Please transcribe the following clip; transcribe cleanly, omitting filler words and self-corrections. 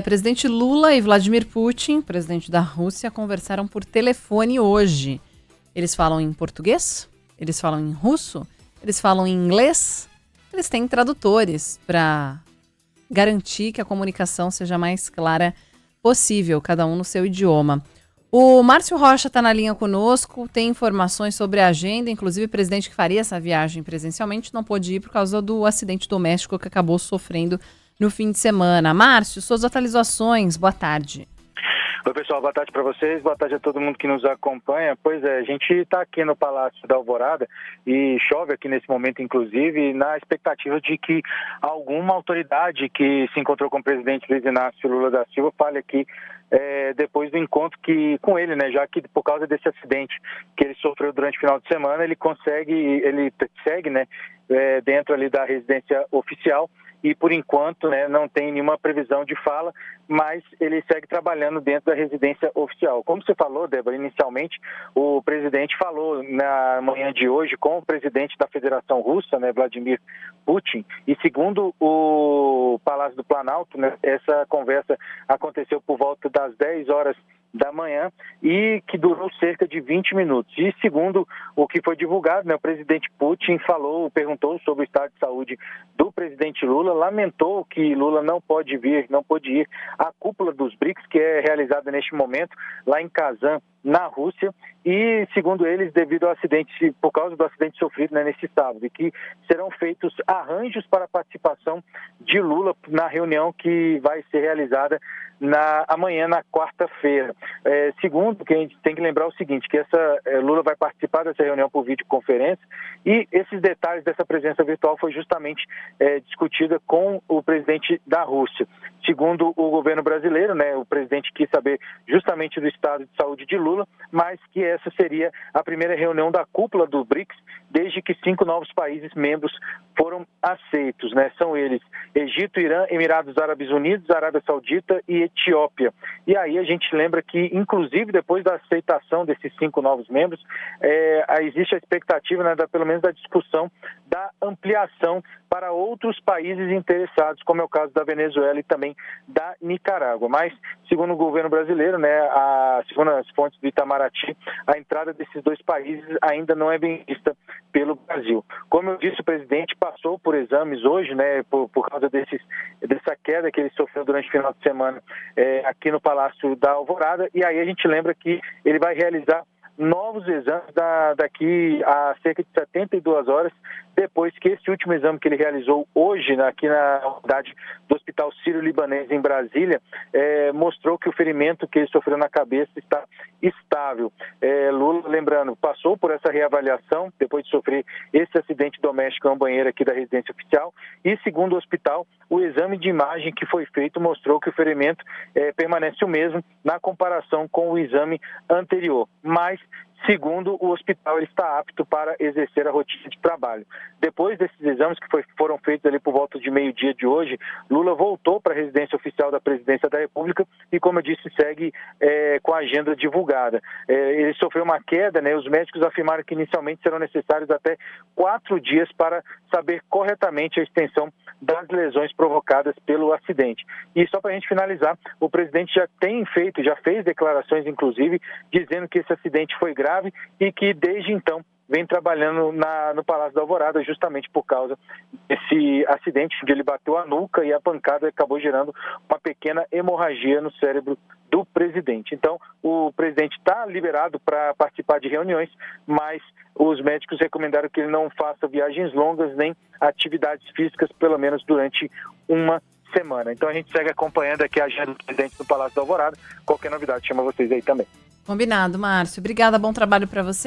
Presidente Lula e Vladimir Putin, presidente da Rússia, conversaram por telefone hoje. Eles falam em português? Eles falam em russo? Eles falam em inglês? Eles têm tradutores para garantir que a comunicação seja mais clara possível, cada um no seu idioma. O Márcio Rocha está na linha conosco, tem informações sobre a agenda, inclusive o presidente que faria essa viagem presencialmente não pôde ir por causa do acidente doméstico que acabou sofrendo no fim de semana. Márcio, suas atualizações, boa tarde. Oi, pessoal, boa tarde para vocês, boa tarde a todo mundo que nos acompanha. Pois é, a gente está aqui no Palácio da Alvorada e chove aqui nesse momento, inclusive, na expectativa de que alguma autoridade que se encontrou com o presidente Luiz Inácio Lula da Silva fale aqui depois do encontro com ele, né? Já que por causa desse acidente que ele sofreu durante o final de semana, ele segue, né, dentro ali da residência oficial. E, por enquanto, né, não tem nenhuma previsão de fala, mas ele segue trabalhando dentro da residência oficial. Como você falou, Débora, inicialmente, o presidente falou na manhã de hoje com o presidente da Federação Russa, né, Vladimir Putin, e segundo o Palácio do Planalto, né, essa conversa aconteceu por volta das 10 horas da manhã e que durou cerca de 20 minutos. E segundo o que foi divulgado, né, o presidente Putin perguntou sobre o estado de saúde do presidente Lula, lamentou que Lula não pôde ir à cúpula dos BRICS, que é realizada neste momento lá em Kazan, na Rússia, e segundo eles, por causa do acidente sofrido, né, nesse sábado, e que serão feitos arranjos para a participação de Lula na reunião que vai ser realizada amanhã, na quarta-feira. Segundo, que a gente tem que lembrar o seguinte, que Lula vai participar dessa reunião por videoconferência, e esses detalhes dessa presença virtual foi justamente discutida com o presidente da Rússia. Segundo o governo brasileiro, né, o presidente quis saber justamente do estado de saúde de Lula, mas que essa seria a primeira reunião da cúpula do BRICS desde que 5 novos países membros foram aceitos, né? São eles Egito, Irã, Emirados Árabes Unidos, Arábia Saudita e Etiópia. E aí a gente lembra que, inclusive, depois da aceitação desses 5 novos membros, existe a expectativa, né, pelo menos da discussão da ampliação para outros países interessados, como é o caso da Venezuela e também da Nicarágua. Mas, segundo o governo brasileiro, né, segundo as fontes do Itamaraty, a entrada desses 2 países ainda não é bem vista pelo Brasil. Como eu disse, o presidente passou por exames hoje, né, por causa dessa queda que ele sofreu durante o final de semana aqui no Palácio da Alvorada, e aí a gente lembra que ele vai realizar novos exames daqui a cerca de 72 horas, depois que esse último exame que ele realizou hoje aqui na unidade do Hospital Sírio-Libanês em Brasília, mostrou que o ferimento que ele sofreu na cabeça está estável. Lula, lembrando, passou por essa reavaliação depois de sofrer esse acidente doméstico em um banheiro aqui da residência oficial e, segundo o hospital, o exame de imagem que foi feito mostrou que o ferimento permanece o mesmo na comparação com o exame anterior, mas segundo o hospital, ele está apto para exercer a rotina de trabalho. Depois desses exames que foram feitos ali por volta de meio-dia de hoje, Lula voltou para a residência oficial da Presidência da República e, como eu disse, segue com a agenda divulgada. Ele sofreu uma queda, né? Os médicos afirmaram que inicialmente serão necessários até 4 dias para saber corretamente a extensão das lesões provocadas pelo acidente. E só para a gente finalizar, o presidente já fez declarações, inclusive, dizendo que esse acidente foi grave e que desde então vem trabalhando no Palácio da Alvorada justamente por causa desse acidente onde ele bateu a nuca e a pancada acabou gerando uma pequena hemorragia no cérebro do presidente. Então, o presidente está liberado para participar de reuniões, mas os médicos recomendaram que ele não faça viagens longas nem atividades físicas, pelo menos durante uma semana. Então, a gente segue acompanhando aqui a agenda do presidente do Palácio da Alvorada. Qualquer novidade, chama vocês aí também. Combinado, Márcio. Obrigada, bom trabalho para você.